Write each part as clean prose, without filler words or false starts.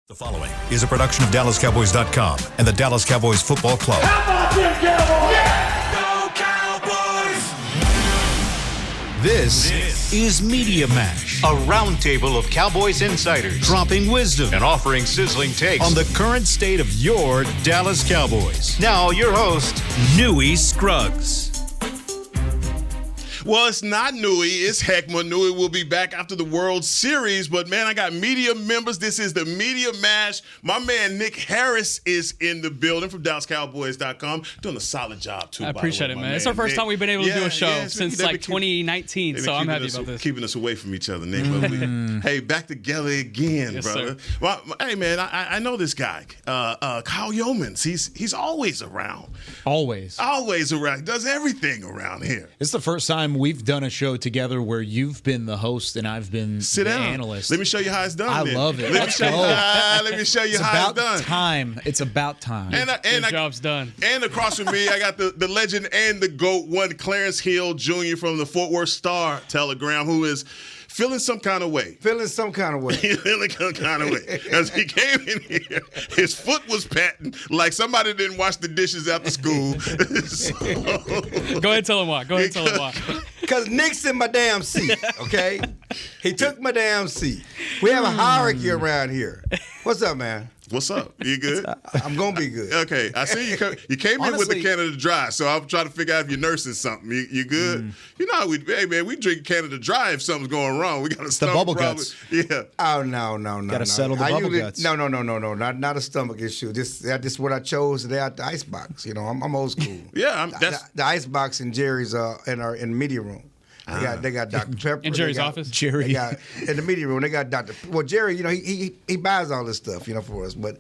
The following is a production of DallasCowboys.com and the Dallas Cowboys Football Club. How about them Cowboys? Yeah! Go Cowboys! This is Media Mash, A roundtable of Cowboys insiders dropping wisdom and offering sizzling takes on the current state of your Dallas Cowboys. Now, your host, Newy Scruggs. Well, it's not Nui, it's Heckma. Nui will be back after the World Series, but man, I got media members. This is the Media Mash. My man Nick Harris is in the building from DallasCowboys.com. Doing a solid job, too. I appreciate it, man. It's our first time we've been able to do a show since like 2019, so I'm happy about this. Keeping us away from each other, Nick. Hey, back together again, yes, brother. Well, hey, man, I know this guy, Kyle Yeomans. He's always around. Always around. He does everything around here. It's the first time we've done a show together where you've been the host and I've been the analyst. Let me show you how it's done. I love it. Let me show you how it's done. It's about time. And job's done. And across from me, I got the legend and the GOAT, one Clarence Hill Jr. from the Fort Worth Star-Telegram, who is feeling some kind of way. Feeling some kind of way. As he came in here, his foot was patting like somebody didn't wash the dishes after school. Go ahead and tell him why. Because Nick's in my damn seat, okay? He took my damn seat. We have a hierarchy around here. What's up, man? What's up? You good? I'm going to be good. Okay. I see you came in with the Canada Dry, so I'm trying to figure out if you're nursing something. You good? You know how we drink Canada Dry if something's going wrong. We got a stomach bubble problem. guts. Yeah. Oh, no. Got to settle the bubble guts. No. Not a stomach issue. This is what I chose today at the icebox. You know, I'm old school. Yeah. The icebox in Jerry's in the media room. They got Dr. Pepper. In Jerry's office? Jerry. They got, in the media room, they got Dr. Well, Jerry, you know, he buys all this stuff, you know, for us. But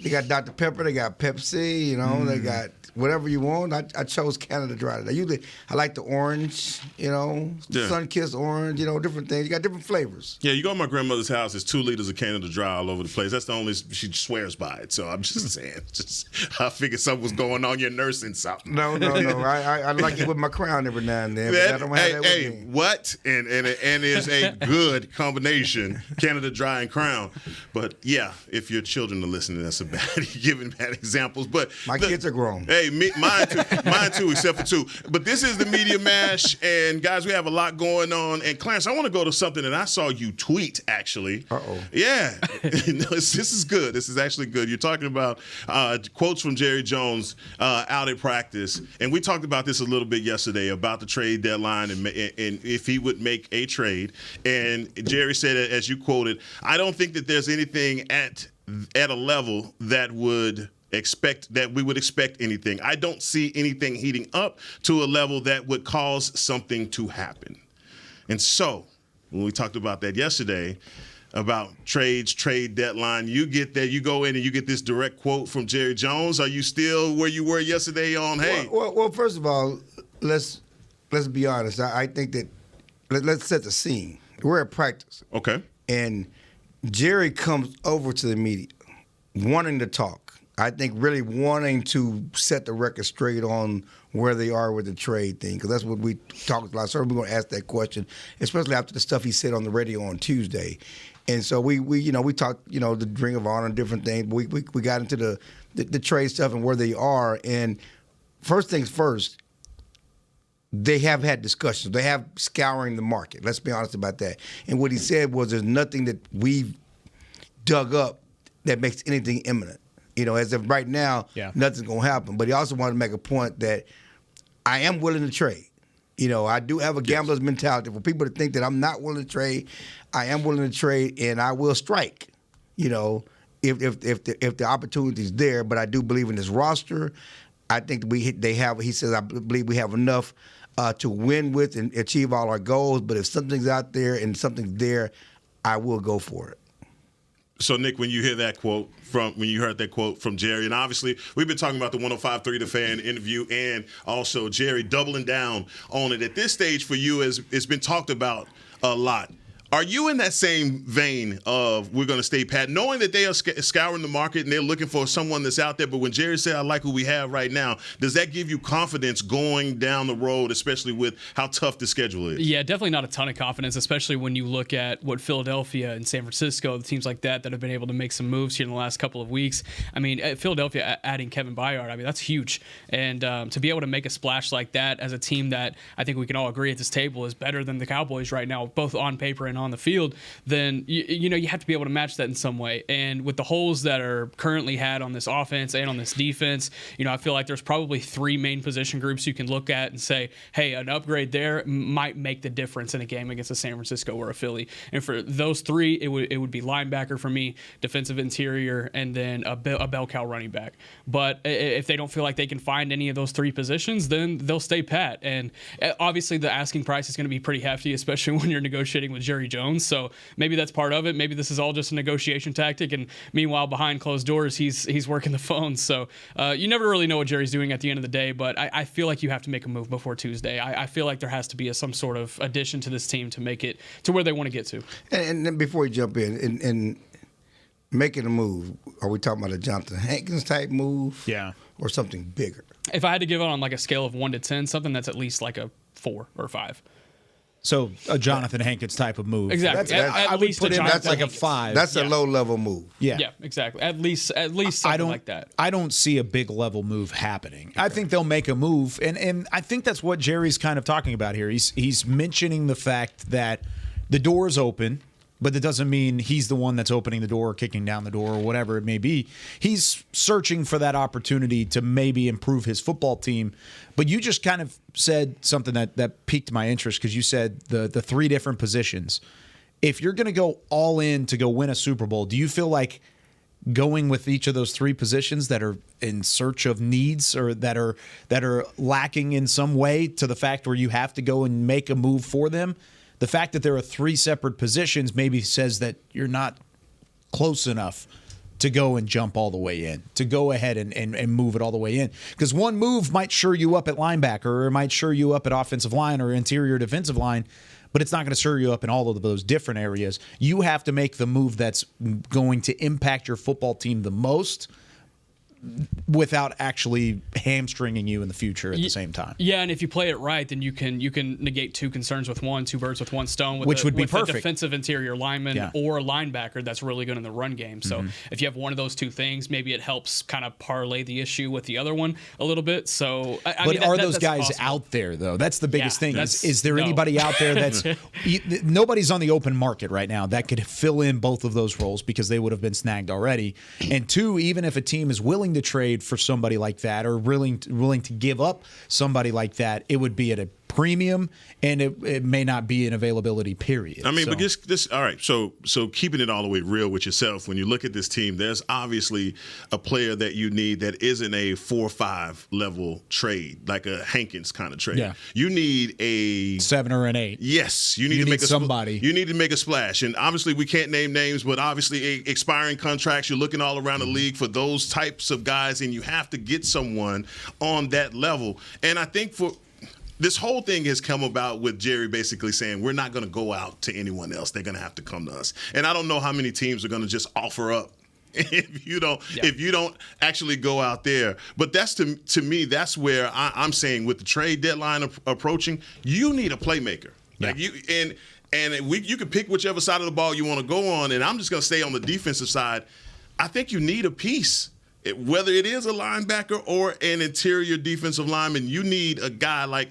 they got Dr. Pepper, they got Pepsi, you know, they got whatever you want. I chose Canada Dry. I like the orange, you know, sun-kissed orange, you know, different things. You got different flavors. Yeah, you go to my grandmother's house, there's 2 liters of Canada Dry all over the place. That's the only, she swears by it. So I'm just saying, I figured something was going on. You're nursing something. No. I like it with my crown every now and then. But I don't have that with me. What? And it's a good combination, Canada Dry and Crown. But yeah, if your children are listening, that's a bad, giving bad examples. But my kids are grown. Hey, mine too, except for 2. But this is the Media Mash, and guys, we have a lot going on. And Clarence, I want to go to something that I saw you tweet, actually. Yeah. This is good. This is actually good. You're talking about quotes from Jerry Jones out at practice. And we talked about this a little bit yesterday about the trade deadline and if he would make a trade. And Jerry said, as you quoted, I don't think that there's anything at a level that we would expect anything. I don't see anything heating up to a level that would cause something to happen. And so, when we talked about that yesterday, about trades, trade deadline, you get there, you go in and you get this direct quote from Jerry Jones. Are you still where you were yesterday on, hey? Well, first of all, let's be honest. I think that let's set the scene. We're at practice. Okay. And Jerry comes over to the media wanting to talk. I think really wanting to set the record straight on where they are with the trade thing, because that's what we talked about. Certainly we're going to ask that question, especially after the stuff he said on the radio on Tuesday. And so we talked, the Ring of Honor and different things. We got into the trade stuff and where they are. And first things first, they have had discussions. They have scouring the market. Let's be honest about that. And what he said was there's nothing that we've dug up that makes anything imminent. As of right now, nothing's going to happen. But he also wanted to make a point that I am willing to trade. I do have a gambler's mentality. For people to think that I'm not willing to trade, I am willing to trade, and I will strike. If the opportunity's there. But I do believe in this roster. I think he says, I believe we have enough to win with and achieve all our goals. But if something's out there and something's there, I will go for it. So, Nick, when you heard that quote from Jerry, and obviously we've been talking about the 105.3 The Fan interview and also Jerry doubling down on it. At this stage for you, it's been talked about a lot. Are you in that same vein of we're going to stay pat, knowing that they are scouring the market and they're looking for someone that's out there? But when Jerry said, I like who we have right now, does that give you confidence going down the road, especially with how tough the schedule is? Yeah, definitely not a ton of confidence, especially when you look at what Philadelphia and San Francisco, the teams like that have been able to make some moves here in the last couple of weeks. I mean, Philadelphia adding Kevin Byard, I mean, that's huge. And to be able to make a splash like that as a team that I think we can all agree at this table is better than the Cowboys right now, both on paper and on the field, then you have to be able to match that in some way. And with the holes that are currently had on this offense and on this defense, I feel like there's probably 3 main position groups you can look at and say, hey, an upgrade there might make the difference in a game against a San Francisco or a Philly. And for those 3, it would be linebacker for me, defensive interior, and then a bell cow running back. But if they don't feel like they can find any of those 3 positions, then they'll stay pat. And obviously the asking price is going to be pretty hefty, especially when you're negotiating with Jerry Jones. So maybe that's part of it. Maybe this is all just a negotiation tactic. And meanwhile, behind closed doors, he's working the phones. So you never really know what Jerry's doing at the end of the day. But I feel like you have to make a move before Tuesday. I feel like there has to be some sort of addition to this team to make it to where they want to get to. And then before you jump in, and making a move, are we talking about a Jonathan Hankins type move? Yeah. Or something bigger? If I had to give it on like a scale of 1 to 10, something that's at least like a 4 or 5. So a Jonathan Hankins type of move. Exactly. At least put a in Jonathan that's like a Hankins. 5. That's a low level move. Yeah. Yeah, exactly. At least something like that. I don't see a big level move happening. Okay. I think they'll make a move, and I think that's what Jerry's kind of talking about here. He's mentioning the fact that the door is open, but that doesn't mean he's the one that's opening the door or kicking down the door or whatever it may be. He's searching for that opportunity to maybe improve his football team. But you just kind of said something that piqued my interest because you said the 3 different positions. If you're going to go all in to go win a Super Bowl, do you feel like going with each of those 3 positions that are in search of needs or that are lacking in some way to the fact where you have to go and make a move for them? The fact that there are 3 separate positions maybe says that you're not close enough to go and jump all the way in, to go ahead and move it all the way in. Because one move might shore you up at linebacker or it might shore you up at offensive line or interior defensive line, but it's not going to shore you up in all of those different areas. You have to make the move that's going to impact your football team the most without actually hamstringing you in the future at the same time. Yeah, and if you play it right, then you can negate 2 concerns with 2 birds with 1 stone, which would be perfect. A defensive interior lineman or a linebacker that's really good in the run game. So if you have one of those 2 things, maybe it helps kind of parlay the issue with the other one a little bit. So, are those guys possible out there though? That's the biggest thing. Is there anybody out there that's nobody's on the open market right now that could fill in both of those roles because they would have been snagged already? And 2, even if a team is willing to trade for somebody like that or willing to give up somebody like that, it would be at a premium and it may not be an availability period. I mean, but this all right, so keeping it all the way real with yourself, when you look at this team, there's obviously a player that you need that isn't a 4 or 5 level trade, like a Hankins kind of trade. Yeah. You need a 7 or an 8. Yes, you need to make somebody. You need to make a splash. And obviously we can't name names, but obviously expiring contracts, you're looking all around the league for those types of guys, and you have to get someone on that level. And I think for this whole thing has come about with Jerry basically saying we're not going to go out to anyone else. They're going to have to come to us. And I don't know how many teams are going to just offer up if you don't actually go out there. But that's to me, that's where I'm saying with the trade deadline approaching, you need a playmaker. Like you can pick whichever side of the ball you want to go on. And I'm just going to stay on the defensive side. I think you need a piece. Whether it is a linebacker or an interior defensive lineman, you need a guy like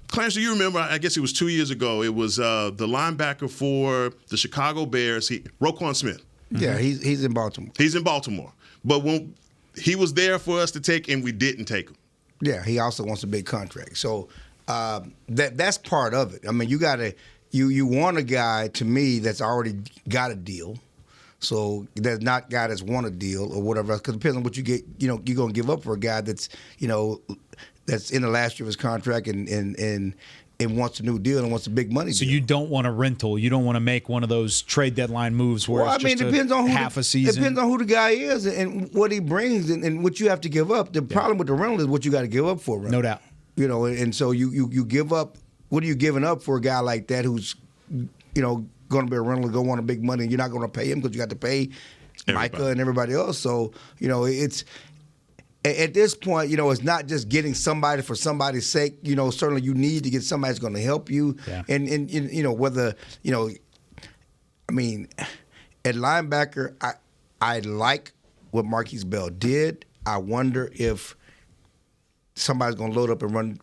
Clarence. Do you remember? I guess it was 2 years ago. It was the linebacker for the Chicago Bears, Roquan Smith. Yeah, he's in Baltimore. He's in Baltimore. But when he was there for us to take, and we didn't take him. Yeah, he also wants a big contract. So that's part of it. I mean, you want a guy, to me, that's already got a deal. So there's not a guy that's won a deal or whatever else, because it depends on what you get. You're going to give up for a guy that's that's in the last year of his contract and wants a new deal and wants a big money deal. So you don't want a rental. You don't want to make one of those trade deadline moves where it's just half a season. It depends on who the guy is and what he brings and what you have to give up. The problem with the rental is what you got to give up for. Right? No doubt. And so you give up. What are you giving up for a guy like that who's going to be a rental, go want a big money, and you're not going to pay him because you got to pay Micah and everybody else. So, it's at this point, it's not just getting somebody for somebody's sake. Certainly you need to get somebody that's going to help you. Yeah. And whether, I mean, at linebacker, I like what Marquise Bell did. I wonder if somebody's going to load up and run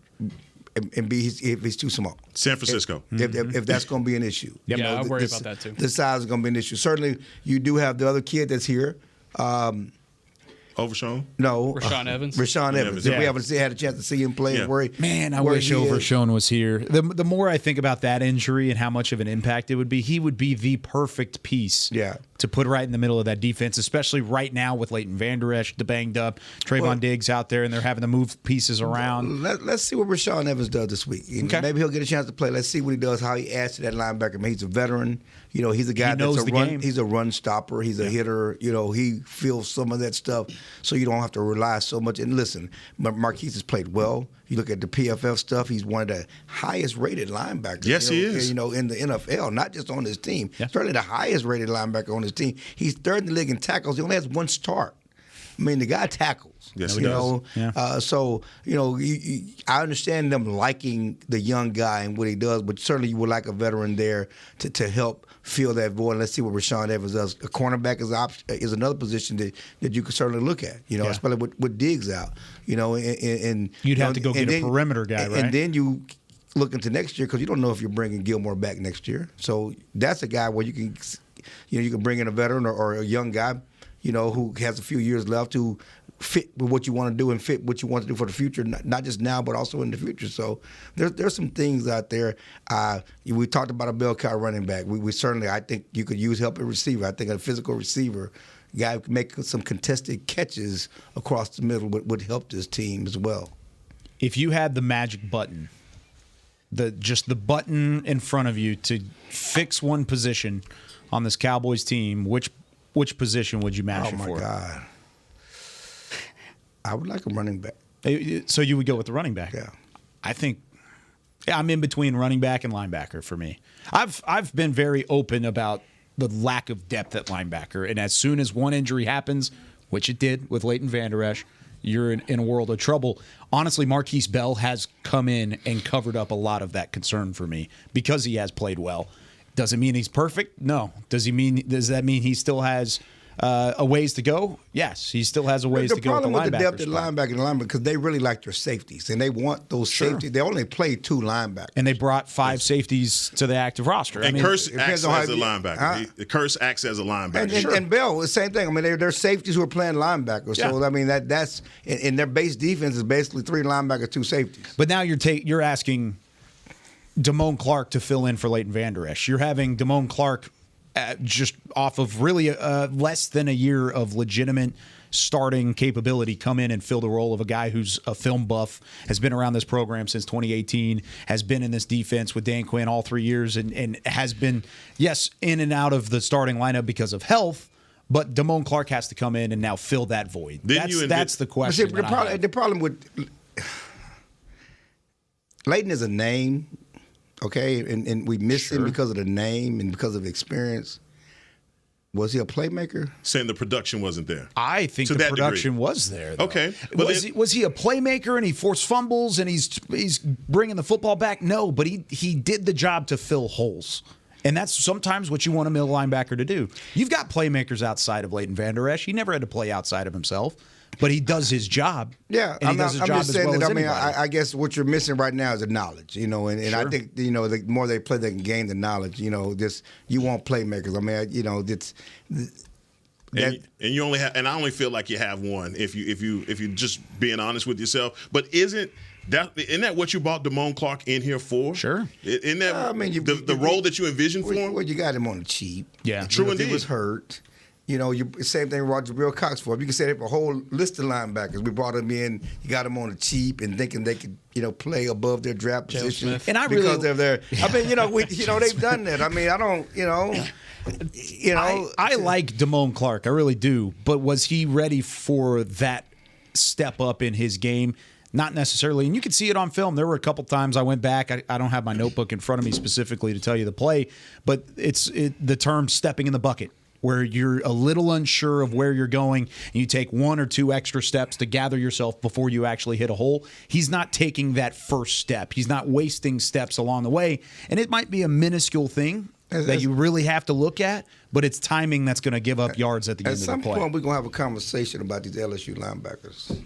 and be if he's too small. San Francisco. If that's going to be an issue. Yep. Yeah, I worry about that too. The size is going to be an issue. Certainly, you do have the other kid that's here. Overshown? No. Rashawn Evans. Rashawn Evans. Yeah. We haven't had a chance to see him play. Yeah. Man, I wish Overshown was here. The more I think about that injury and how much of an impact it would be, he would be the perfect piece to put right in the middle of that defense, especially right now with Leighton Vander Esch, the banged up, Trayvon Diggs out there, and they're having to move pieces around. Let's see what Rashawn Evans does this week. Okay. Maybe he'll get a chance to play. Let's see what he does, how he adds to that linebacker. I mean, he's a veteran. He's a guy knows that's the run. game. He's a run stopper. He's a hitter. He feels some of that stuff, so you don't have to rely so much. And listen, Marquise has played well. You look at the PFF stuff; he's one of the highest rated linebackers. Yes, he is. In the NFL, not just on his team. Certainly the highest rated linebacker on his team. He's third in the league in tackles. He only has one start. I mean, the guy tackles. Yes, he does. I understand them liking the young guy and what he does, but certainly you would like a veteran there to help fill that void. Let's see what Rashawn Evans does. A cornerback is another position that you could certainly look at. Especially with Diggs out. And you'd have to go get a perimeter guy, right? And then you look into next year because you don't know if you're bringing Gilmore back next year. So that's a guy where you can, you can bring in a veteran or a young guy. Who has a few years left to fit with what you want to do and fit what you want to do for the future, not just now, but also in the future. So there's some things out there. We talked about a bell cow running back. We certainly, I think you could use help at receiver. I think a physical receiver, guy who can make some contested catches across the middle would help this team as well. If you had the magic button, just the button in front of you to fix one position on this Cowboys team, which position would you mash it for? Oh, my God. I would like a running back. So you would go with the running back? Yeah. I think I'm in between running back and linebacker for me. I've been very open about the lack of depth at linebacker, and as soon as one injury happens, which it did with Leighton Vander Esch, you're in a world of trouble. Honestly, Marquise Bell has come in and covered up a lot of that concern for me because he has played well. Does it mean he's perfect? No. Does that mean he still has a ways to go? Yes, he still has a ways to go. The problem with the depth at linebacker because they really like their safeties and they want those safeties. They only play 2 linebackers, and they brought 5 safeties to the active roster. And Curse acts as a linebacker. Curse acts as a linebacker. And Bell, the same thing. I mean, they're safeties who are playing linebackers. Yeah. So I mean that's in their base defense is basically 3 linebackers, 2 safeties. But now you're asking Damone Clark to fill in for Leighton Vander Esch. You're having Damone Clark just off of really less than a year of legitimate starting capability come in and fill the role of a guy who's a film buff, has been around this program since 2018, has been in this defense with Dan Quinn all 3 years, and has been, yes, in and out of the starting lineup because of health, but Damone Clark has to come in and now fill that void. That's the question. The problem with Leighton is a name. Okay, and we missed him because of the name and because of experience. Was he a playmaker? Saying the production wasn't there. I think the production was there, though. Okay. Was he a playmaker and he forced fumbles and he's bringing the football back? No, but he did the job to fill holes. And that's sometimes what you want a middle linebacker to do. You've got playmakers outside of Leighton Vander Esch. He never had to play outside of himself. But he does his job. Yeah, and he does his job just saying as well that. as I mean, anybody. I guess what you're missing right now is the knowledge, and Sure. I think the more they play, they can gain the knowledge. You want playmakers. I mean, it's. And you only have, and I only feel like you have one if you just being honest with yourself. But isn't that what you brought Damone Clark in here for? Sure. Isn't that the role that you envisioned for him? Well, you got him on the cheap. Yeah, true indeed. He was hurt. Same thing Roger Bill Cox for. You can say that for a whole list of linebackers. We brought him in, you got him on the cheap, and thinking they could, play above their draft position. Smith. And because they're there. I mean, they've done that. I mean, I don't, I like Damone Clark, I really do. But was he ready for that step up in his game? Not necessarily. And you could see it on film. There were a couple times I went back. I don't have my notebook in front of me specifically to tell you the play, but it's the term stepping in the bucket, where you're a little unsure of where you're going, and you take one or two extra steps to gather yourself before you actually hit a hole. He's not taking that first step. He's not wasting steps along the way. And it might be a minuscule thing that you really have to look at, but it's timing that's going to give up yards at the end of the play. At some point, we're going to have a conversation about these LSU linebackers.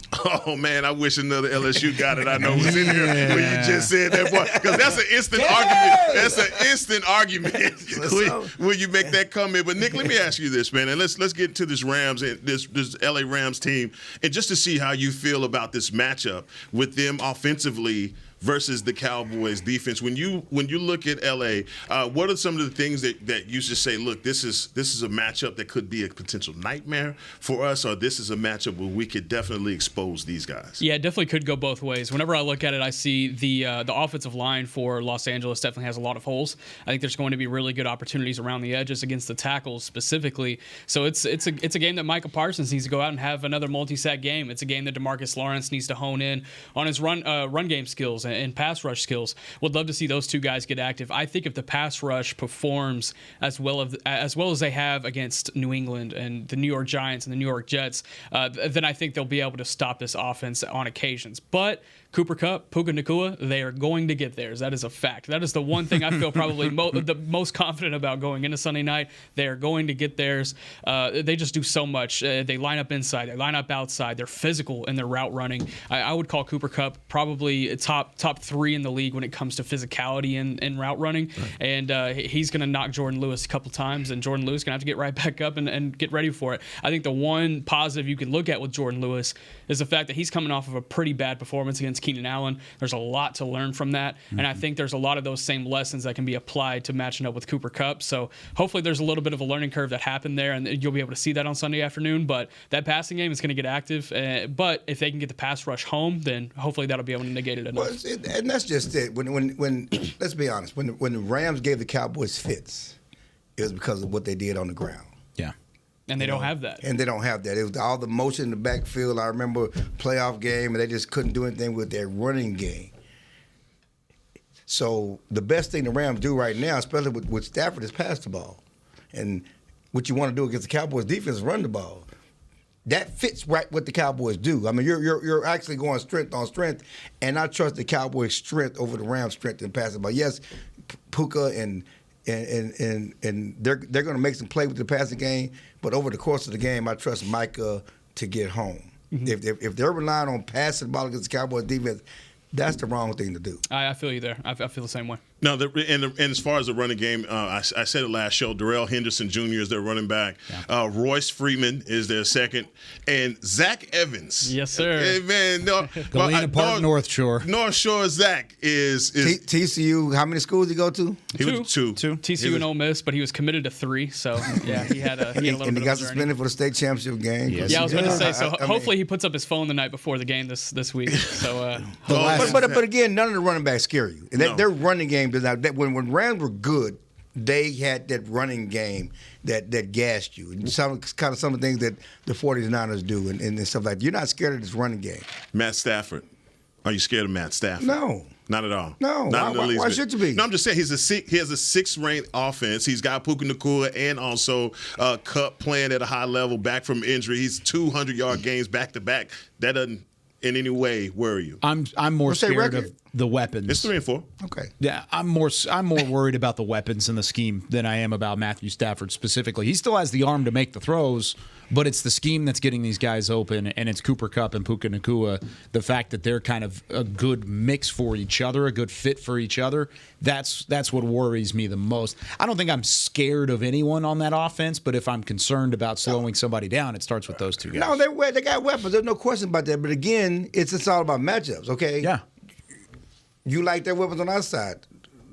Oh, man, I wish another LSU guy that I know was in here when you just said that, boy. Because that's an instant argument. That's an instant argument when you make that comment. But, Nick, let me ask you this, man, and let's get to this Rams and this L.A. Rams team, and just to see how you feel about this matchup with them offensively versus the Cowboys defense. When you look at LA, what are some of the things that you should say, look, this is a matchup that could be a potential nightmare for us, or this is a matchup where we could definitely expose these guys? Yeah, it definitely could go both ways. Whenever I look at it, I see the offensive line for Los Angeles definitely has a lot of holes. I think there's going to be really good opportunities around the edges against the tackles specifically. So it's a game that Micah Parsons needs to go out and have another multi-sack game. It's a game that DeMarcus Lawrence needs to hone in on his run game skills and pass rush skills. Would love to see those two guys get active. I think if the pass rush performs as well as they have against New England and the New York Giants and the New York Jets, then I think they'll be able to stop this offense on occasions. But Cooper Kupp, Puka Nacua, they are going to get theirs. That is a fact. That is the one thing I feel probably the most confident about going into Sunday night. They are going to get theirs. They just do so much. They line up inside. They line up outside. They're physical in their route running. I would call Cooper Kupp probably top 3 in the league when it comes to physicality in route running. Right. And he's going to knock Jordan Lewis a couple times, and Jordan Lewis is going to have to get right back up and get ready for it. I think the one positive you can look at with Jordan Lewis is the fact that he's coming off of a pretty bad performance against Keenan Allen. There's a lot to learn from that, and I think there's a lot of those same lessons that can be applied to matching up with Cooper Kupp. So hopefully there's a little bit of a learning curve that happened there, and you'll be able to see that on Sunday afternoon. But that passing game is going to get active, but if they can get the pass rush home, then hopefully that'll be able to negate it enough. Well, and that's just it. When let's be honest, when the Rams gave the Cowboys fits, it was because of what they did on the ground. Yeah. And they don't have that. And they don't have that. It was all the motion in the backfield. I remember playoff game, and they just couldn't do anything with their running game. So the best thing the Rams do right now, especially with Stafford, is pass the ball. And what you want to do against the Cowboys defense is run the ball. That fits right what the Cowboys do. I mean, you're actually going strength on strength, and I trust the Cowboys' strength over the Rams' strength in passing. But yes, Puka and they're going to make some play with the passing game. But over the course of the game, I trust Micah to get home. Mm-hmm. If they're relying on passing the ball against the Cowboys defense, that's the wrong thing to do. I feel you there. I feel the same way. No, and as far as the running game, I said it last show, Darrell Henderson Jr. is their running back. Yeah. Royce Freeman is their second. And Zach Evans. Yes, sir. Hey, man. Galena Park, North Shore. North Shore Zach is TCU, how many schools did he go to? He went to two. TCU and Ole Miss, but he was committed to 3. So, yeah, he had a little bit of a journey. And he got suspended for the state championship game. Yes, I was going to say, so hopefully he puts up his phone the night before the game this week. So, but again, none of the running backs scare you. And their running game does not. When Rams were good, they had that running game that gassed you. And some of the things that the 49ers do and stuff like that. You're not scared of this running game. Matt Stafford. Are you scared of Matt Stafford? No. Not at all. No. Not in the least why bit. should you be? No, I'm just saying he has a 6th-ranked offense. He's got Puka Nacua and also Kupp playing at a high level back from injury. He's 200-yard games back-to-back. That doesn't in any way worry you. I'm more scared of the weapons. It's 3-4. Okay. Yeah, I'm more worried about the weapons and the scheme than I am about Matthew Stafford specifically. He still has the arm to make the throws, but it's the scheme that's getting these guys open, and it's Cooper Kupp and Puka Nacua. The fact that they're kind of a good mix for each other, a good fit for each other, that's what worries me the most. I don't think I'm scared of anyone on that offense, but if I'm concerned about slowing somebody down, it starts with those two guys. No, they got weapons. There's no question about that. But again, it's all about matchups, okay? Yeah. You like their weapons on our side.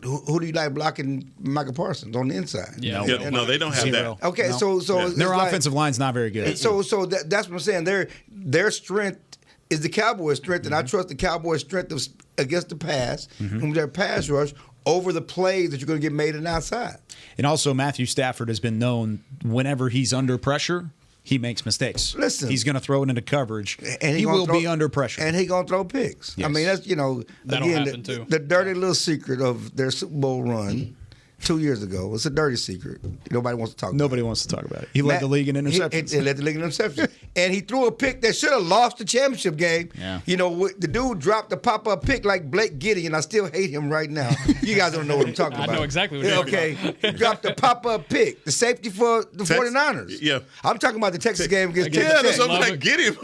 Who do you like blocking Micah Parsons on the inside? Yeah. No, they don't have that. Okay, No. so Their offensive line's not very good. So that's what I'm saying. Their strength is the Cowboys' strength, and I trust the Cowboys' strength against the pass, from their pass rush, over the plays that you're going to get made on the outside. And also, Matthew Stafford has been known whenever he's under pressure he makes mistakes. Listen. He's going to throw it into coverage, and he will be under pressure. And he's going to throw picks. Yes. I mean, that's, That'll again, happen too. the dirty little secret of their Super Bowl run 2 years ago. It's a dirty secret. Nobody wants to talk about it. Nobody wants to talk about it. He led the league in interceptions. He led the league in interceptions. And he threw a pick that should have lost the championship game. Yeah. The dude dropped a pop-up pick like Blake Gideon. I still hate him right now. You guys don't know what I'm talking about. I know exactly what you're talking about. He dropped a pop-up pick, the safety for the 49ers. Yeah. I'm talking about the Texas game against Yeah, Texas that's Tech. what I'm like. Gideon.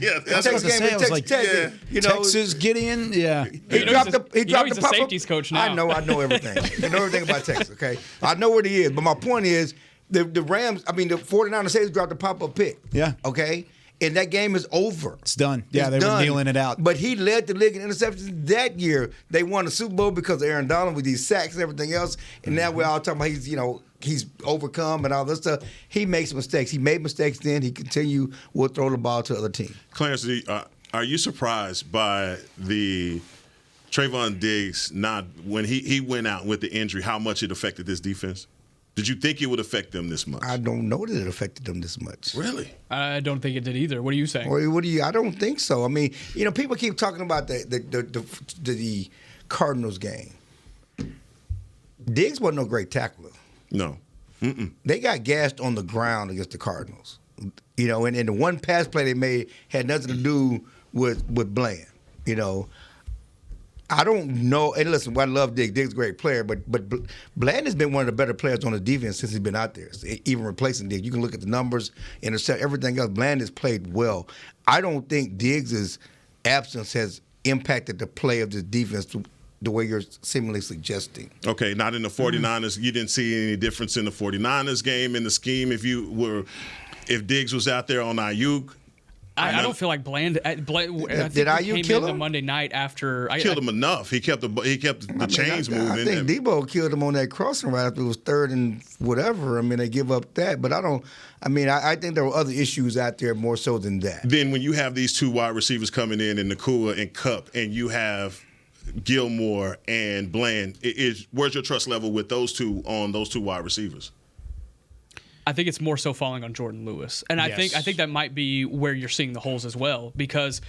Yeah, that's Texas game against Texas Tech. Texas, Gideon, yeah. He dropped the he's a pop-up. safeties coach now. I know everything. I know everything about Texas, okay? I know what he is, but my point is the Rams, the 49ers safeties dropped the pop-up pick. Yeah. Okay? And that game is over. It's done. Yeah, It's they were kneeling it out. But he led the league in interceptions that year. They won the Super Bowl because of Aaron Donald with these sacks and everything else. And now we're all talking about he's overcome and all this stuff. He makes mistakes. He made mistakes then. He will throw the ball to the other team. Clarence, are you surprised by the Trayvon Diggs when he went out with the injury, how much it affected this defense? Did you think it would affect them this much? I don't know that it affected them this much. Really? I don't think it did either. What are you saying? I don't think so. I mean, people keep talking about the Cardinals game. Diggs wasn't no great tackler. No. Mm-mm. They got gassed on the ground against the Cardinals. And the one pass play they made had nothing to do with Bland. I don't know. And listen, I love Diggs. Diggs is a great player, but Bland has been one of the better players on the defense since he's been out there, even replacing Diggs. You can look at the numbers, intercept, everything else. Bland has played well. I don't think Diggs' absence has impacted the play of the defense the way you're seemingly suggesting. Okay, not in the 49ers. You didn't see any difference in the 49ers game, in the scheme, if Diggs was out there on Ayuk. I don't feel like Bland. I think Did he IU came kill in the him? Monday night after. Killed him enough. He kept the chains moving. I think Debo killed him on that crossing right after it was third and whatever. I mean, they give up that, but I think there were other issues out there more so than that. Then when you have these two wide receivers coming in Nakua and Kupp, and you have Gilmore and Bland, where's your trust level with those two wide receivers? I think it's more so falling on Jordan Lewis, and I think that might be where you're seeing the holes as well, because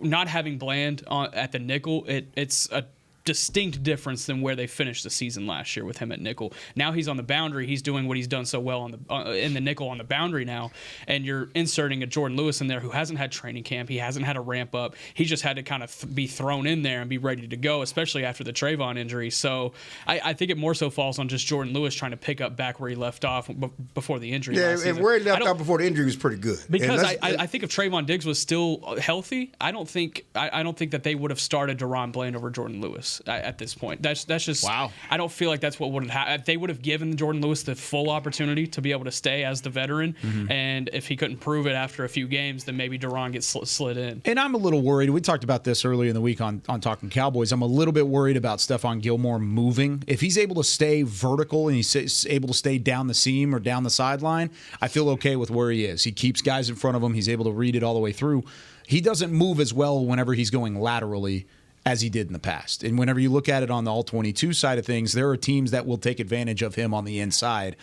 not having Bland at the nickel, it's a distinct difference than where they finished the season last year with him at nickel. Now he's on the boundary. He's doing what he's done so well in the nickel on the boundary now, and you're inserting a Jordan Lewis in there who hasn't had training camp. He hasn't had a ramp up. He just had to kind of be thrown in there and be ready to go, especially after the Trayvon injury. So I think it more so falls on just Jordan Lewis trying to pick up back where he left off before the injury. Yeah, and where he left off before the injury was pretty good. Because I think if Trayvon Diggs was still healthy, I don't think that they would have started Deron Bland over Jordan Lewis at this point. That's just wow. I don't feel like that's what would have happened. They would have given Jordan Lewis the full opportunity to be able to stay as the veteran, and if he couldn't prove it after a few games, then maybe Deron gets slid in. And I'm a little worried. We talked about this earlier in the week on Talking Cowboys. I'm a little bit worried about Stephon Gilmore moving. If he's able to stay vertical and he's able to stay down the seam or down the sideline, I feel okay with where he is. He keeps guys in front of him. He's able to read it all the way through. He doesn't move as well whenever he's going laterally as he did in the past. And whenever you look at it on the All-22 side of things, there are teams that will take advantage of him on the inside.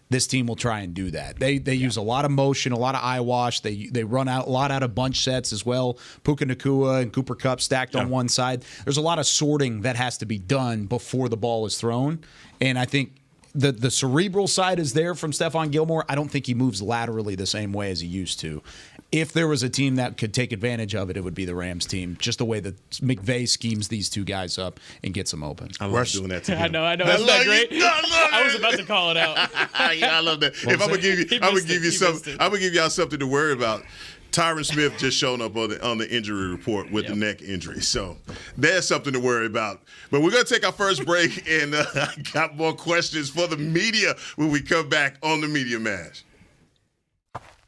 This team will try and do that. They use a lot of motion, a lot of eye wash. They run out a lot out of bunch sets as well. Puka Nacua and Cooper Kupp stacked on one side. There's a lot of sorting that has to be done before the ball is thrown. And I think the cerebral side is there from Stephon Gilmore. I don't think he moves laterally the same way as he used to. If there was a team that could take advantage of it, it would be the Rams team. Just the way that McVay schemes these two guys up and gets them open. I love doing that to him. I know. Isn't that great? I was about to call it out. Yeah, I love that. If I'm gonna give y'all something to worry about. Tyron Smith just showing up on the injury report with the neck injury. So there's something to worry about. But we're going to take our first break, and I got more questions for the media when we come back on the Media Mash.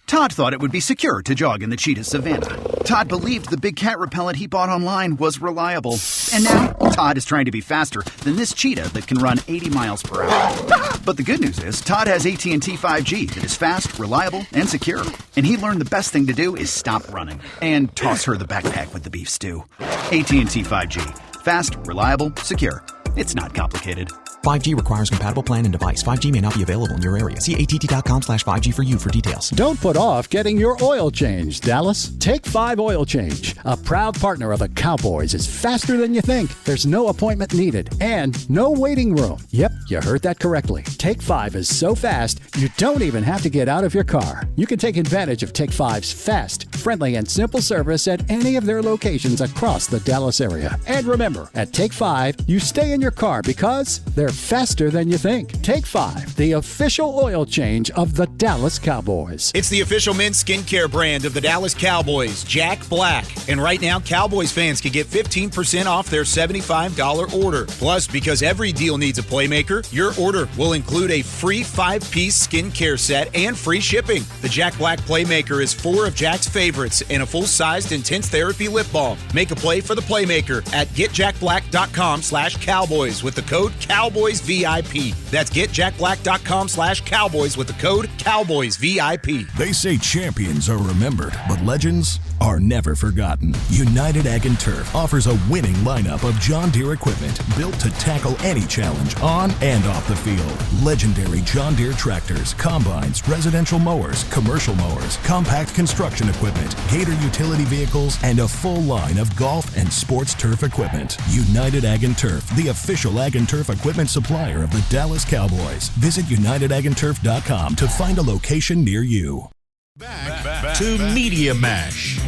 Todd thought it would be secure to jog in the cheetah savanna. Todd believed the big cat repellent he bought online was reliable. And now, Todd is trying to be faster than this cheetah that can run 80 miles per hour. But the good news is, Todd has AT&T 5G that is fast, reliable, and secure. And he learned the best thing to do is stop running and toss her the backpack with the beef stew. AT&T 5G. Fast, reliable, secure. It's not complicated. 5G requires compatible plan and device. 5G may not be available in your area. See att.com/5G for you for details. Don't put off getting your oil changed, Dallas. Take 5 Oil Change, a proud partner of the Cowboys, is faster than you think. There's no appointment needed and no waiting room. Yep, you heard that correctly. Take 5 is so fast, you don't even have to get out of your car. You can take advantage of Take 5's fast, friendly, and simple service at any of their locations across the Dallas area. And remember, at Take 5, you stay in your car because they're faster than you think. Take 5, the official oil change of the Dallas Cowboys. It's the official men's skincare brand of the Dallas Cowboys, Jack Black. And right now, Cowboys fans can get 15% off their $75 order. Plus, because every deal needs a playmaker, your order will include a free 5-piece skincare set and free shipping. The Jack Black Playmaker is 4 of Jack's favorites and a full-sized intense therapy lip balm. Make a play for the Playmaker at getjackblack.com/Cowboys with the code CowboysVIP. That's getjackblack.com/Cowboys with the code CowboysVIP. They say champions are remembered, but legends are never forgotten. United Ag and Turf offers a winning lineup of John Deere equipment built to tackle any challenge on and off the field. Legendary John Deere tractors, combines, residential mowers, commercial mowers, compact construction equipment, Gator utility vehicles, and a full line of golf and sports turf equipment. United Ag and Turf, the official Ag and Turf equipment supplier of the Dallas Cowboys. Visit UnitedAgAndTurf.com to find a location near you. Back to Media Mash.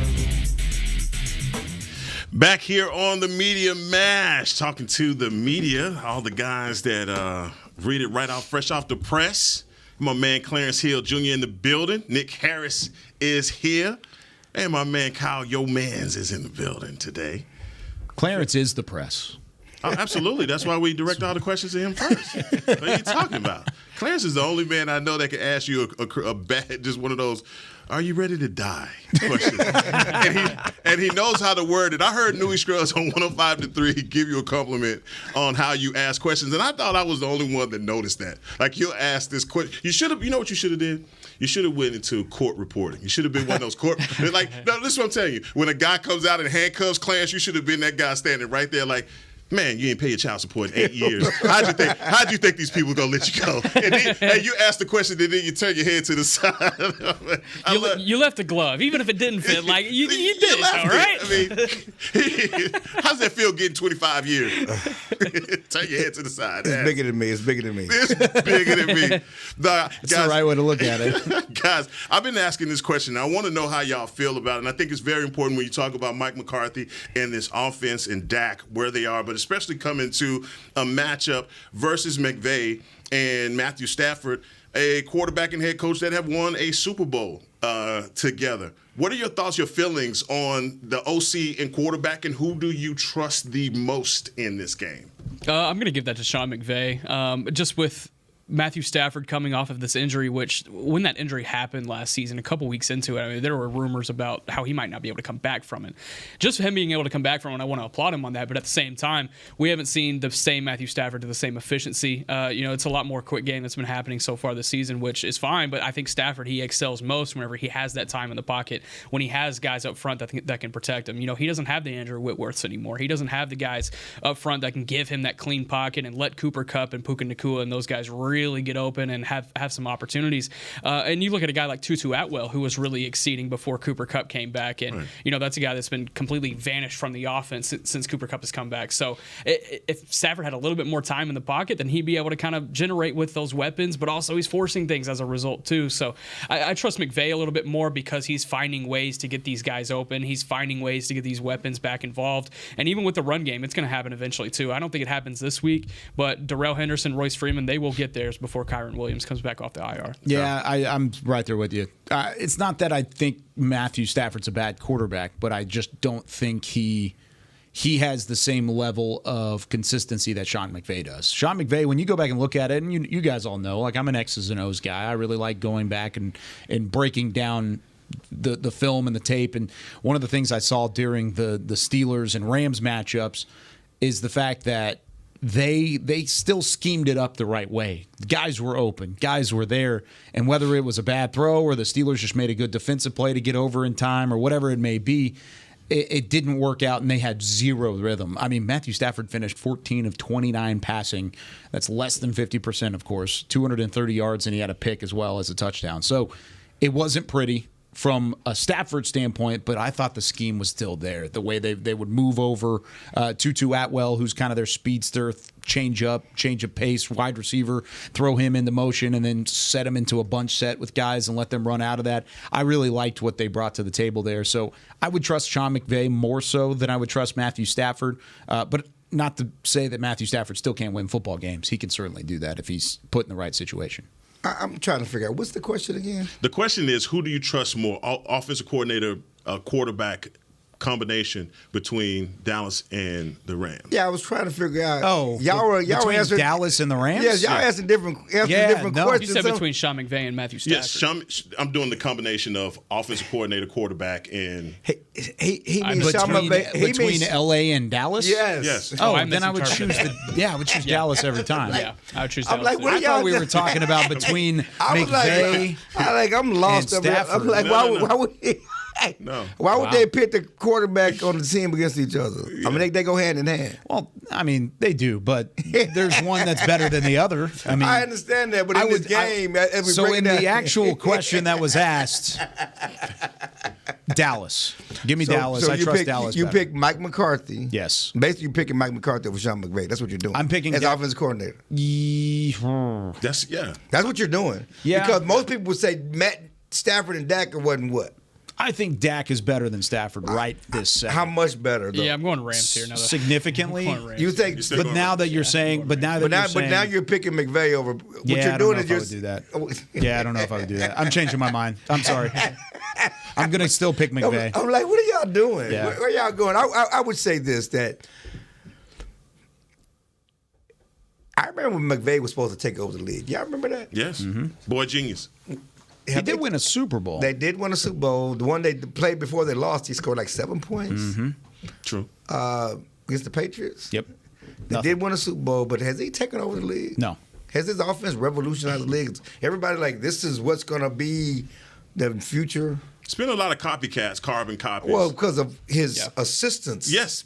Back here on the Media Mash, talking to the media, all the guys that read it right off, fresh off the press. My man Clarence Hill Jr. in the building. Nick Harris is here. And my man Kyle Yomans is in the building today. Clarence is the press. Oh, absolutely. That's why we direct all the questions to him first. What are you talking about? Clarence is the only man I know that can ask you a bad, just one of those, "Are you ready to die?" questions. and he knows how to word it. I heard Newey Scruggs on 105.3 give you a compliment on how you ask questions, and I thought I was the only one that noticed that. Like, you'll ask this question. You should have. You know what you should have did? You should have went into court reporting. You should have been one of those court. Like, no, this is what I'm telling you. When a guy comes out in handcuffs, Clarence, you should have been that guy standing right there, like, "Man, you ain't pay your child support in 8 years. How'd you think these people gonna let you go?" And you ask the question, and then you turn your head to the side. You left a glove, even if it didn't fit. Like you did it, all right? I mean, how does that feel getting 25 years? Turn your head to the side. It's bigger than me. It's bigger than me. It's bigger than me. That's the right way to look at it. Guys, I've been asking this question. I want to know how y'all feel about it. And I think it's very important when you talk about Mike McCarthy and this offense and Dak, where they are, but especially coming to a matchup versus McVay and Matthew Stafford, a quarterback and head coach that have won a Super Bowl together. What are your thoughts, your feelings on the OC and quarterback, and who do you trust the most in this game? I'm going to give that to Sean McVay. Just with Matthew Stafford coming off of this injury, which when that injury happened last season, a couple weeks into it, I mean, there were rumors about how he might not be able to come back from it. Just him being able to come back from it, I want to applaud him on that. But at the same time, we haven't seen the same Matthew Stafford to the same efficiency. It's a lot more quick game that's been happening so far this season, which is fine. But I think Stafford, he excels most whenever he has that time in the pocket, when he has guys up front that can protect him. He doesn't have the Andrew Whitworths anymore. He doesn't have the guys up front that can give him that clean pocket and let Cooper Kupp and Puka Nacua and those guys really get open and have some opportunities. And you look at a guy like Tutu Atwell, who was really exceeding before Cooper Kupp came back. And, that's a guy that's been completely vanished from the offense since Cooper Kupp has come back. So if Stafford had a little bit more time in the pocket, then he'd be able to kind of generate with those weapons, but also he's forcing things as a result too. So I trust McVay a little bit more because he's finding ways to get these guys open. He's finding ways to get these weapons back involved. And even with the run game, it's going to happen eventually too. I don't think it happens this week, but Darrell Henderson, Royce Freeman, they will get theirs before Kyron Williams comes back off the IR. Yeah, I'm right there with you. It's not that I think Matthew Stafford's a bad quarterback, but I just don't think he has the same level of consistency that Sean McVay does. Sean McVay, when you go back and look at it, and you guys all know, like, I'm an X's and O's guy. I really like going back and breaking down the film and the tape. And one of the things I saw during the Steelers and Rams matchups is the fact that they still schemed it up the right way. Guys were open. Guys were there. And whether it was a bad throw or the Steelers just made a good defensive play to get over in time or whatever it may be, it didn't work out, and they had zero rhythm. I mean, Matthew Stafford finished 14 of 29 passing. That's less than 50%, of course. 230 yards, and he had a pick as well as a touchdown. So it wasn't pretty from a Stafford standpoint, but I thought the scheme was still there. The way they would move over Tutu Atwell, who's kind of their speedster, change of pace, wide receiver, throw him into motion, and then set him into a bunch set with guys and let them run out of that. I really liked what they brought to the table there. So I would trust Sean McVay more so than I would trust Matthew Stafford. But not to say that Matthew Stafford still can't win football games. He can certainly do that if he's put in the right situation. I'm trying to figure out, what's the question again? The question is, who do you trust more, offensive coordinator, quarterback combination between Dallas and the Rams? Yeah, I was trying to figure out. y'all were answering Dallas and the Rams. Yes, y'all asking different questions. You said between Sean McVay and Matthew Stafford. Yes, I'm doing the combination of offensive coordinator, quarterback, and he means Sean McVay. Between LA and Dallas. Yes. Then I would choose Dallas every time. Yeah, I would choose Dallas. I'm like, what I thought we were talking about between McVay. I'm lost. and Stafford. I'm like, why would he? No. Why would they pit the quarterback on the team against each other? Yeah. I mean, they go hand in hand. Well, I mean, they do, but there's one that's better than the other. I mean, I understand that, but in this game, the actual question that was asked, Dallas. Give me Dallas. I trust Dallas. You pick Mike McCarthy. Yes. Basically, you're picking Mike McCarthy over Sean McVay. That's what you're doing. I'm picking as offensive coordinator. That's what you're doing. Yeah. Because most people would say Matt Stafford and Dak wasn't what? I think Dak is better than Stafford right this second. How much better, though? Yeah, I'm going Rams here. Significantly. You think? But now that you're saying, but now you're picking McVay over. What you're doing is you're. Do that. Yeah, I don't know if I would do that. I'm changing my mind. I'm sorry. I'm gonna still pick McVay. I'm like, what are y'all doing? Yeah. Where y'all going? I would say this, that I remember when McVay was supposed to take over the league. Y'all remember that? Yes. Mm-hmm. Boy, genius. He did win a Super Bowl. They did win a Super Bowl. The one they played before they lost, he scored like 7 points. Mm-hmm. True. Against the Patriots. Yep. They did win a Super Bowl, but has he taken over the league? No. Has his offense revolutionized the league? Everybody like, this is what's going to be the future. It's been a lot of copycats, carbon copies. Well, because of his assistants. Yes,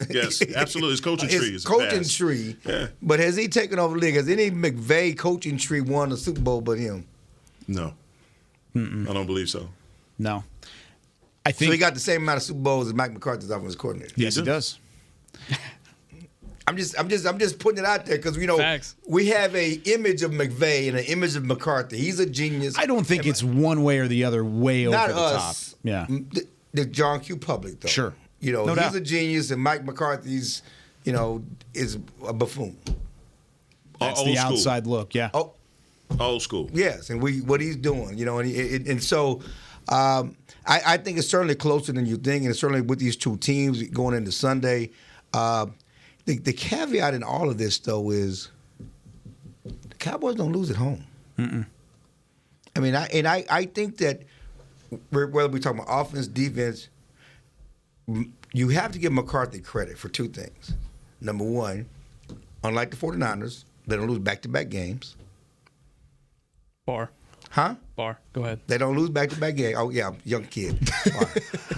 absolutely. His coaching tree is coaching vast. tree. Yeah. But has he taken over the league? Has any McVay coaching tree won a Super Bowl but him? No. Mm-mm. I don't believe so. No. I think so he got the same amount of Super Bowls as Mike McCarthy's offensive coordinator. Yes, he does. I'm just putting it out there because Facts. We have a image of McVay and an image of McCarthy. He's a genius. I don't think it's one way or the other way Not over the us. top. Yeah. The John Q. public, though. Sure. No he's doubt. A genius, and Mike McCarthy's, is a buffoon. That's the outside look. Yeah. Oh. Old school. Yes, and what he's doing, and so I think it's certainly closer than you think, and it's certainly with these two teams going into Sunday. The caveat in all of this, though, is the Cowboys don't lose at home. Mm-mm. I mean, I think that whether we're talking about offense, defense, you have to give McCarthy credit for two things. Number one, unlike the 49ers, they don't lose back-to-back games. Bar. Huh? Bar. Go ahead. They don't lose back-to-back games. Oh, yeah, young kid.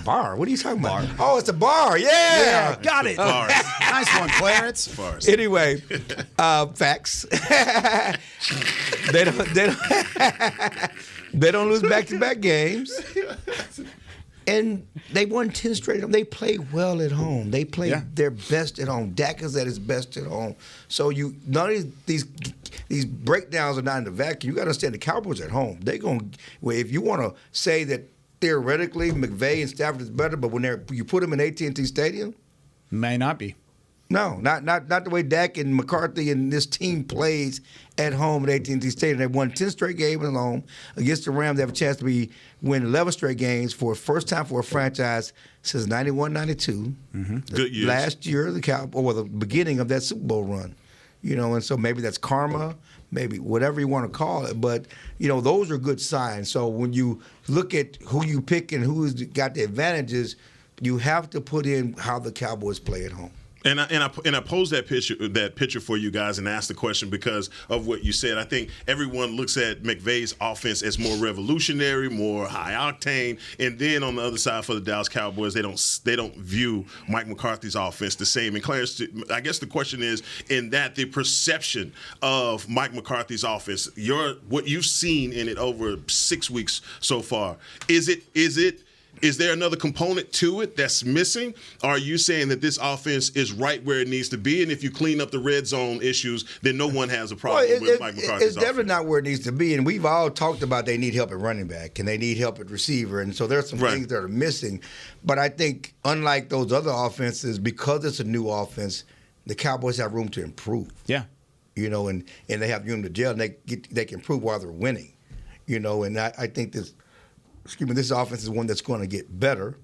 Bar. What are you talking about? Oh, it's a bar. Yeah. Got it. Bars. Nice one, Clarence. Bars. Anyway, facts. They don't lose back-to-back games. And they won 10 straight. They play well at home. They play their best at home. Dak is at his best at home. So none of these breakdowns are not in the vacuum. You got to understand the Cowboys at home. If you want to say that theoretically McVay and Stafford is better, but when you put them in AT&T Stadium, may not be. No, not the way Dak and McCarthy and this team plays at home at AT&T Stadium. They won 10 straight games at home against the Rams. They have a chance to win 11 straight games for the first time for a franchise since 91-92. Mm-hmm. Good years. Last year, the beginning of that Super Bowl run. And so maybe that's karma, maybe whatever you want to call it. But, those are good signs. So when you look at who you pick and who's got the advantages, you have to put in how the Cowboys play at home. And I posed that picture for you guys and asked the question because of what you said. I think everyone looks at McVay's offense as more revolutionary, more high octane, and then on the other side for the Dallas Cowboys, they don't view Mike McCarthy's offense the same. And Clarence, I guess the question is, in that the perception of Mike McCarthy's offense, what you've seen in it over 6 weeks so far, is there another component to it that's missing? Or are you saying that this offense is right where it needs to be, and if you clean up the red zone issues, then no one has a problem with Mike McCarthy's It's definitely not where it needs to be, and we've all talked about they need help at running back, and they need help at receiver, and so there's some things that are missing. But I think, unlike those other offenses, because it's a new offense, the Cowboys have room to improve. Yeah. And they have room to gel, and they can improve while they're winning. And I think this offense is one that's going to get better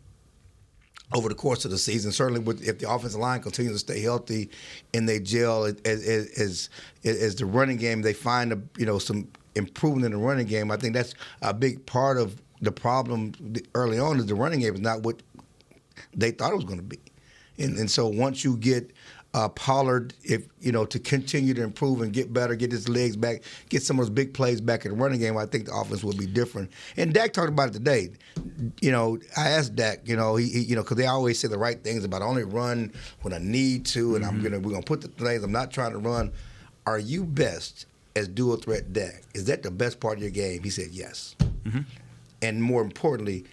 over the course of the season. Certainly, if the offensive line continues to stay healthy and they gel as the running game, they find some improvement in the running game. I think that's a big part of the problem early on. Is the running game is not what they thought it was going to be, and so once you get Pollard, to continue to improve and get better, get his legs back, get some of those big plays back in the running game, I think the offense will be different. And Dak talked about it today. I asked Dak, because they always say the right things about only run when I need to, and we're gonna put the things. I'm not trying to run. Are you best as dual threat Dak? Is that the best part of your game? He said yes. Mm-hmm. And more importantly,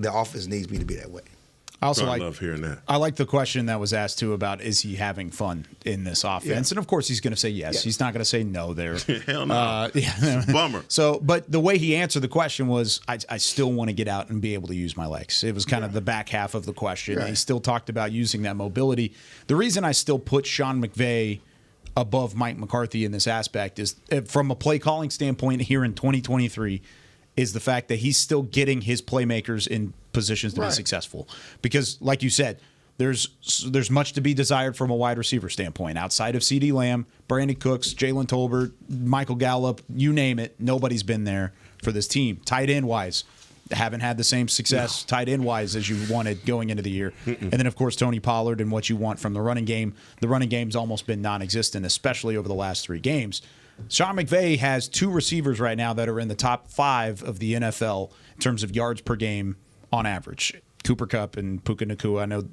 the offense needs me to be that way. I love hearing that. I like the question that was asked too about, is he having fun in this offense? Yeah. And of course he's going to say yes. Yeah. He's not going to say no there. Hell no. Bummer. But the way he answered the question was, I still want to get out and be able to use my legs. It was kind of the back half of the question. Right. He still talked about using that mobility. The reason I still put Sean McVay above Mike McCarthy in this aspect is, from a play calling standpoint here in 2023, is the fact that he's still getting his playmakers in positions to be successful. Because, like you said, there's much to be desired from a wide receiver standpoint. Outside of CeeDee Lamb, Brandon Cooks, Jalen Tolbert, Michael Gallup, you name it, nobody's been there for this team. Tight end-wise, haven't had the same success tight end-wise as you wanted going into the year. And then, of course, Tony Pollard and what you want from the running game. The running game's almost been non-existent, especially over the last 3 games. Sean McVay has 2 receivers right now that are in the top 5 of the NFL in terms of yards per game on average. Cooper Kupp and Puka Nacua. I know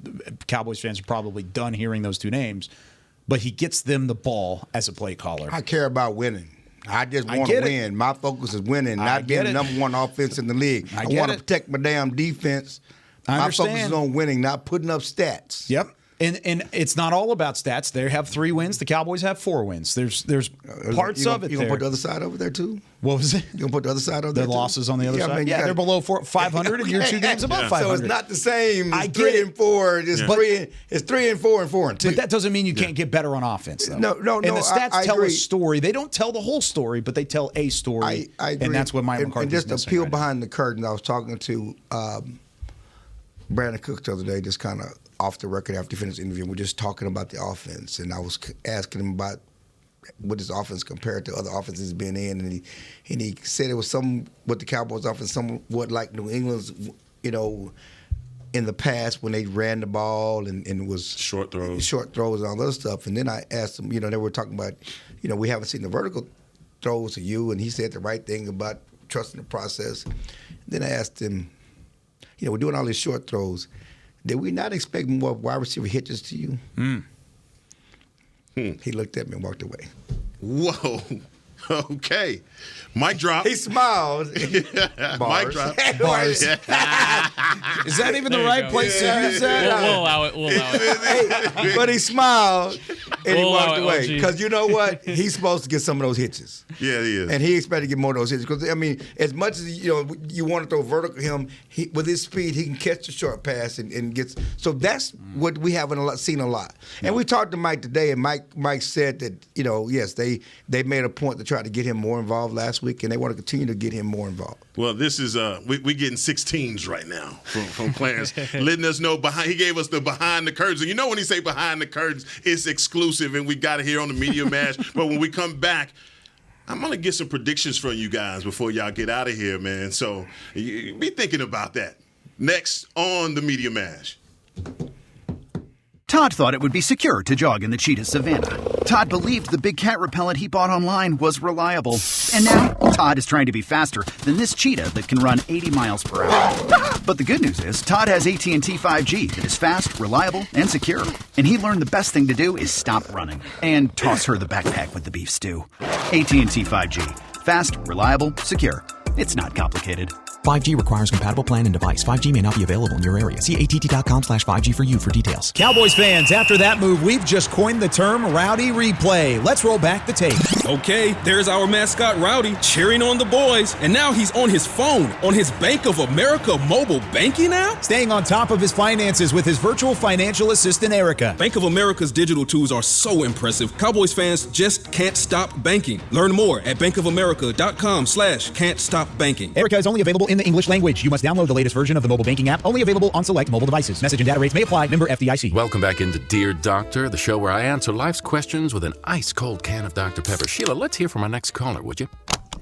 Cowboys fans are probably done hearing those 2 names, but he gets them the ball as a play caller. I care about winning. I just want to win. My focus is winning, not being the number 1 offense in the league. I want to protect my damn defense. My focus is on winning, not putting up stats. Yep. And it's not all about stats. They have 3 wins. The Cowboys have 4 wins. There's parts of it. You gonna put the other side over there too? What was it? You gonna put the other side over there? The losses on the other side. They're below 500, and you're 2 games above 500. So it's not the same. It's 3 and 4. It's 3 and 4 and 4 and 2. But that doesn't mean you can't get better on offense, though. No. And the stats tell a story. They don't tell the whole story, but they tell a story. I agree. And that's what Mike McCarthy is missing. And just to peel behind the curtain, I was talking to Brandon Cooks the other day, just kind of off the record after he finished the interview. We're just talking about the offense, and I was asking him about what his offense compared to other offenses he's been in, and he said it was what the Cowboys offense somewhat like New England's, in the past when they ran the ball and it was short throws and all that stuff. And then I asked him, they were talking about, we haven't seen the vertical throws to you, and he said the right thing about trusting the process. Then I asked him, we're doing all these short throws. Did we not expect more wide receiver hitches to you? He looked at me and walked away. Whoa. Okay. Mic drop. He smiled. Mic drop. Bars. Is that even the right place to use that? We'll allow it. But he smiled and he walked away. Because you know what? He's supposed to get some of those hitches. Yeah, he is. And he expected to get more of those hitches. Because, as much as you want to throw vertical him, with his speed, he can catch the short pass and gets. So that's what we haven't seen a lot. And we talked to Mike today, and Mike said that, yes, they made a point to try to get him more involved last week, and they want to continue to get him more involved. Well, this is we getting 16s right now from Clarence, letting us know he gave us the behind the curtains. And when he say behind the curtains, it's exclusive, and we got it here on the Media Mash. But when we come back, I'm going to get some predictions from you guys before y'all get out of here, man. So be thinking about that. Next on the Media Mash. Todd thought it would be secure to jog in the cheetah savanna. Todd believed the big cat repellent he bought online was reliable. And now, Todd is trying to be faster than this cheetah that can run 80 miles per hour. But the good news is, Todd has AT&T 5G that is fast, reliable, and secure. And he learned the best thing to do is stop running and toss her the backpack with the beef stew. AT&T 5G. Fast, reliable, secure. It's not complicated. 5G requires compatible plan and device. 5G may not be available in your area. See att.com/5G for you for details. Cowboys fans, after that move, we've just coined the term Rowdy Replay. Let's roll back the tape. Okay, there's our mascot Rowdy cheering on the boys. And now he's on his phone, on his Bank of America mobile banking app? Staying on top of his finances with his virtual financial assistant, Erica. Bank of America's digital tools are so impressive. Cowboys fans just can't stop banking. Learn more at bankofamerica.com/can't-stop-banking. Erica is only available in the English language. You must download the latest version of the mobile banking app, only available on select mobile devices. Message and data rates may apply. Member FDIC. Welcome back into Dear Doctor, the show where I answer life's questions with an ice-cold can of Dr. Pepper. Sheila, let's hear from our next caller, would you?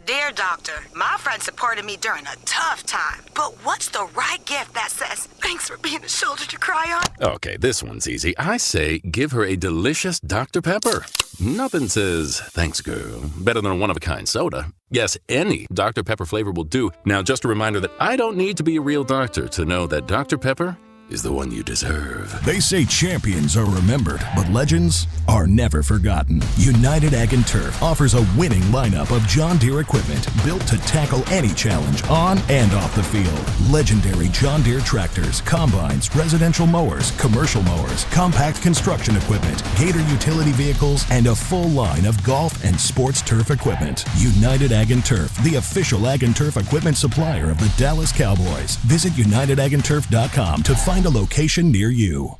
Dear Doctor, my friend supported me during a tough time, but what's the right gift that says, thanks for being a shoulder to cry on? Okay, this one's easy. I say give her a delicious Dr. Pepper. Nothing says, thanks, girl, better than a one-of-a-kind soda. Yes, any Dr. Pepper flavor will do. Now, just a reminder that I don't need to be a real doctor to know that Dr. Pepper is the one you deserve. They say champions are remembered, but legends are never forgotten. United Ag and Turf offers a winning lineup of John Deere equipment built to tackle any challenge on and off the field. Legendary John Deere tractors, combines, residential mowers, commercial mowers, compact construction equipment, Gator utility vehicles, and a full line of golf and sports turf equipment. United Ag and Turf, the official Ag and Turf equipment supplier of the Dallas Cowboys. Visit UnitedAgAndTurf.com to find a location near you.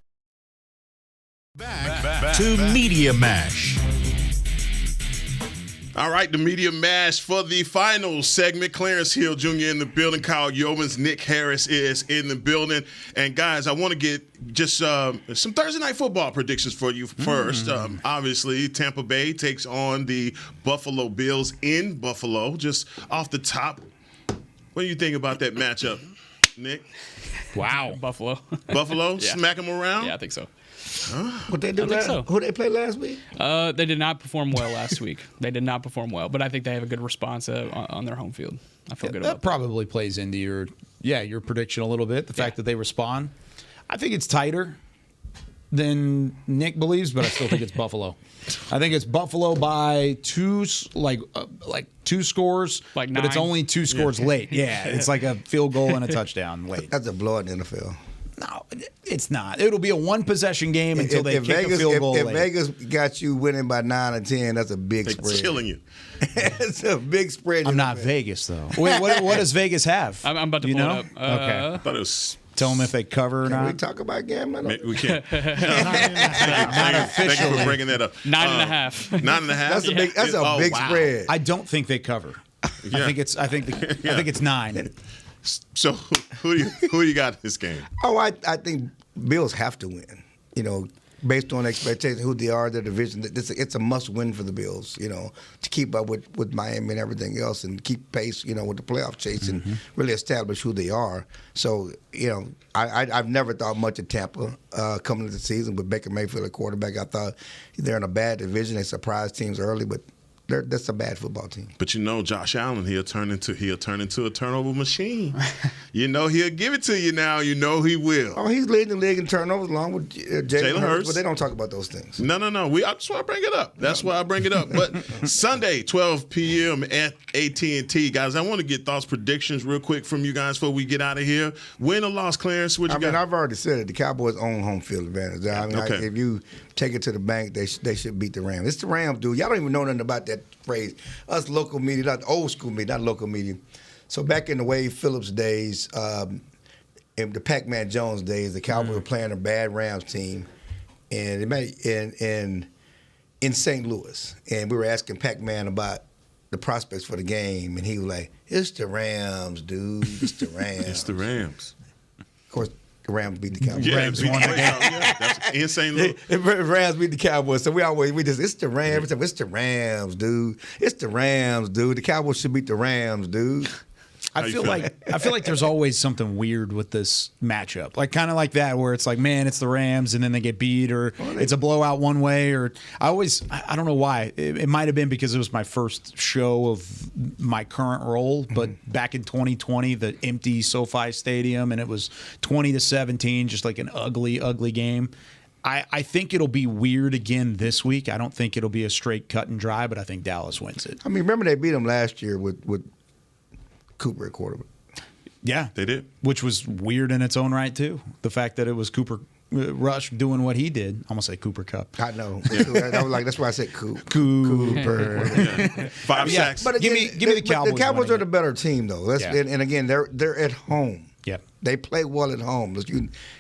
Back to Media Mash. All right, the Media Mash for the final segment. Clarence Hill Jr. in the building. Kyle Yeomans, Nick Harris is in the building. And guys, I want to get just some Thursday night football predictions for you first. Obviously, Tampa Bay takes on the Buffalo Bills in Buffalo. Just off the top, what do you think about that matchup, Nick? Wow. Buffalo. Buffalo? Yeah. Smack them around? Yeah, I think so. What they do last? So. Who they play last week? They did not perform well last week. They did not perform well, but I think they have a good response on their home field. I feel good about that. Probably plays into your prediction a little bit. The fact that they respond. I think it's tighter than Nick believes, but I still think it's Buffalo. I think it's Buffalo by two scores, like 9. But it's only 2 scores late. Yeah, it's like a field goal and a touchdown late. That's a blowout in the NFL. No, it's not. It'll be a one-possession game until they kick a field goal late. If Vegas got you winning by 9 or 10, that's a big spread. It's killing you. It's a big spread. I'm not Vegas, though. Wait, what does Vegas have? I'm about to pull it up. Okay. I thought it was... Tell them if they cover or not. Can we talk about gambling? We can't. Not officially. Thank you for bringing that up. 9.5. 9.5. That's a big. That's a big spread. I don't think they cover. Yeah. I think it's 9. So who do you got in this game? Oh, I think Bills have to win. You know, based on expectations, who they are, their division. It's a must-win for the Bills. You know, to keep up with Miami and everything else, and keep pace. You know, with the playoff chase and really establish who they are. So you know, I've never thought much of Tampa coming into the season with Baker Mayfield at quarterback. I thought they're in a bad division. They surprised teams early, but. That's a bad football team. But you know, Josh Allen, he'll turn into a turnover machine. You know, he'll give it to you now. You know he will. Oh, he's leading the league in turnovers along with Jalen Hurts, but they don't talk about those things. No. That's why I bring it up. That's why I bring it up. But Sunday, 12 p.m. at AT&T. Guys, I want to get thoughts, predictions real quick from you guys before we get out of here. Win or loss, Clarence? What you got? I've already said it. The Cowboys own home field advantage. If you take it to the bank, they should beat the Rams. It's the Rams, dude. Y'all don't even know nothing about that phrase. Us local media, not old school media, not local media. So back in the Wade Phillips days, in the Pac-Man Jones days, the Cowboys were playing a bad Rams team, and in St. Louis, and we were asking Pac-Man about the prospects for the game, and he was like, "It's the Rams, dude. It's the Rams." It's the Rams. Of course. The Rams beat the Cowboys. Yeah, Rams won the game. That's in St. Louis. Rams beat the Cowboys. So it's the Rams. It's the Rams, dude. It's the Rams, dude. The Cowboys should beat the Rams, dude. I feel like there's always something weird with this matchup, like kind of like that, where it's like, man, it's the Rams, and then they get beat, or it's a blowout one way, or I don't know why. It might have been because it was my first show of my current role, but back in 2020, the empty SoFi Stadium, and it was 20-17, just like an ugly, ugly game. I think it'll be weird again this week. I don't think it'll be a straight cut and dry, but I think Dallas wins it. I mean, remember they beat them last year with Cooper at quarterback. Yeah, they did, which was weird in its own right too. The fact that it was Cooper Rush doing what he did. I'm gonna say Cooper Cup. I know. I was like, that's why I said Cooper. 5 sacks. But give me the Cowboys. The Cowboys are the better team, though. And again, they're at home. Yep. They play well at home.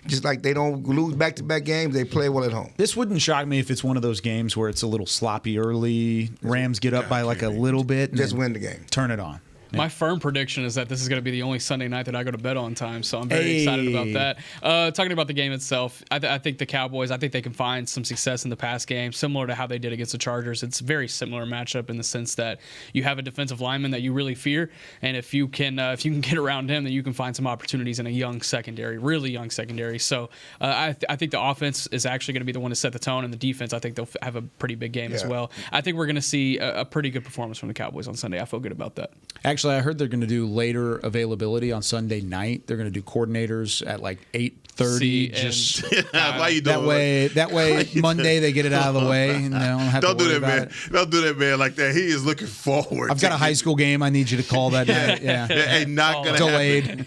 Just like they don't lose back-to-back games, they play well at home. This wouldn't shock me if it's one of those games where it's a little sloppy early. Rams get up by like a little bit. And just win the game. Turn it on. My firm prediction is that this is going to be the only Sunday night that I go to bed on time, so I'm very excited about that. Talking about the game itself, I think the Cowboys, I think they can find some success in the pass game, similar to how they did against the Chargers. It's a very similar matchup in the sense that you have a defensive lineman that you really fear, and if you can get around him, then you can find some opportunities in a young secondary, really young secondary. So I think the offense is actually going to be the one to set the tone, and the defense, I think they'll have a pretty big game as well. I think we're going to see a pretty good performance from the Cowboys on Sunday. I feel good about that. Actually, I heard they're going to do later availability on Sunday night. They're going to do coordinators at like 8:30. Just why you doing that way Monday they get it out of the way and they don't have to worry about it. Don't do that, man, like that. He is looking forward. I've got a high school game I need you to call that night. Yeah. Hey, not gonna delayed.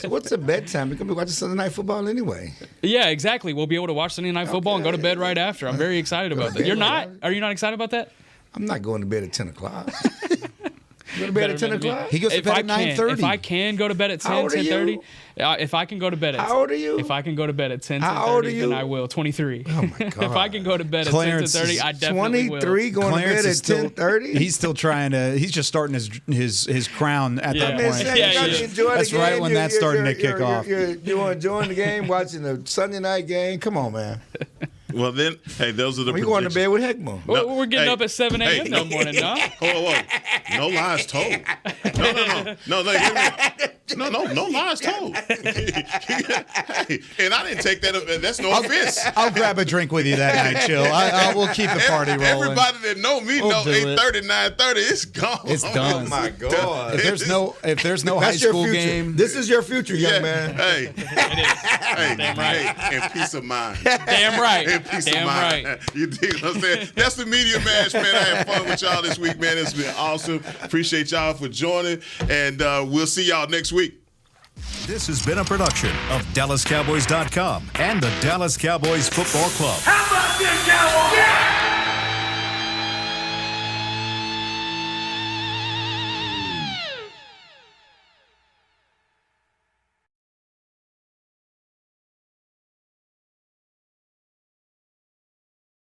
What's the bedtime? You're gonna be watching Sunday Night Football anyway. Yeah, exactly. We'll be able to watch Sunday Night Football and go to bed right after. I'm very excited about that. You're not? Are you not excited about that? I'm not going to bed at 10 o'clock. You go to bed at 10 o'clock? He goes to bed at 9:30. If I can go to bed at 10, 10:30, if I can go to bed at How old are you? If I can go to bed at 10, How old are 10:30, you? then I will. 23. Oh my God. If I can go to bed Clarence at 10, 10:30, I definitely 23 will. going Clarence to bed at 10:30? He's still trying to. He's just starting his crown at that point. That's right when that's starting to kick off. You're enjoying the game, watching the Sunday night game. Come on, man. Well, then, hey, those are the We're going to bed with Heckma. Well, we're getting up at 7 a.m. that morning, no? Whoa. No lies told. No, lies told. Hey, and I didn't take that. That's no offense. I'll grab a drink with you that night, Chill. We'll keep the party rolling. Everybody that know me know 8:30, 9:30, it's gone. It's done. Oh my God. If there's no high school game, this is your future, young man. Hey, it is. hey, Damn right. Hey, and peace of mind. Damn right. And peace Damn of mind. right. You dig what I'm saying? That's the Media Mash, man. I had fun with y'all this week, man. It's been awesome. Appreciate y'all for joining, and we'll see y'all next week. This has been a production of DallasCowboys.com and the Dallas Cowboys Football Club. How about this, Cowboys? Yeah!